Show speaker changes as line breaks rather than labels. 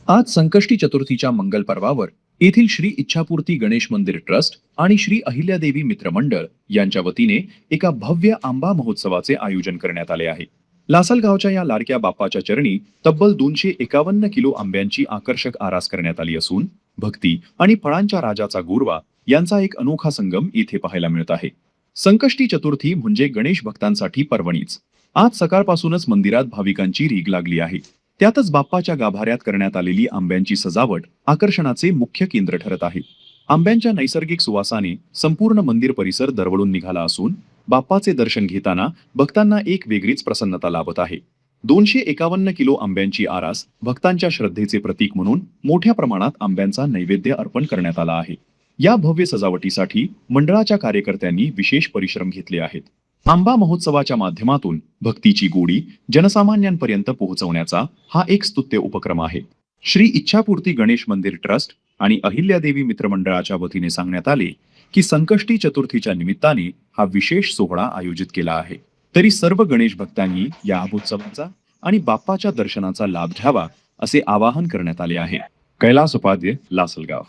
आज संकष्टी चतुर्थीच्या मंगल पर्वावर येथील श्री इच्छापूर्ती गणेश मंदिर ट्रस्ट आणि श्री अहिल्यादेवी मित्र मंडळ यांच्या वतीने एका भव्य आंबा महोत्सवाचे आयोजन करण्यात आले आहे. लासलगावच्या या लाडक्या बाप्पाच्या चरणी तब्बल 251 किलो आंब्यांची आकर्षक आरास करण्यात आली असून भक्ती आणि फळांच्या राजाचा गोरवा यांचा एक अनोखा संगम इथे पाहायला मिळत आहे. संकष्टी चतुर्थी म्हणजे गणेश भक्तांसाठी पर्वणीच. आज सकाळपासूनच मंदिरात भाविकांची रीघ लागली आहे. त्यातच बाप्पाच्या गाभाऱ्यात करण्यात आलेली आंब्यांची सजावट आकर्षणाचे मुख्य केंद्र ठरत आहे. आंब्यांच्या नैसर्गिक सुवासाने संपूर्ण मंदिर परिसर दरवळून निघाला असून बाप्पाचे दर्शन घेताना भक्तांना एक वेगळीच प्रसन्नता लाभत आहे. 251 किलो आंब्यांची आरास भक्तांच्या श्रद्धेचे प्रतीक म्हणून मोठ्या प्रमाणात आंब्यांचा नैवेद्य अर्पण करण्यात आला आहे. या भव्य सजावटीसाठी मंडळाच्या कार्यकर्त्यांनी विशेष परिश्रम घेतले आहेत. आंबा महोत्सवाच्या माध्यमातून भक्तीची गोडी जनसामान्यांपर्यंत पोहोचवण्याचा हा एक स्तुत्य उपक्रम आहे. श्री इच्छापूर्ती गणेश मंदिर ट्रस्ट आणि अहिल्यादेवी मित्रमंडळाच्या वतीने सांगण्यात आले की संकष्टी चतुर्थीच्या निमित्ताने हा विशेष सोहळा आयोजित केला आहे. तरी सर्व गणेश भक्तांनी या महोत्सवाचा आणि बाप्पाच्या दर्शनाचा लाभ घ्यावा असे आवाहन करण्यात आले आहे. कैलास उपाध्ये, लासलगाव.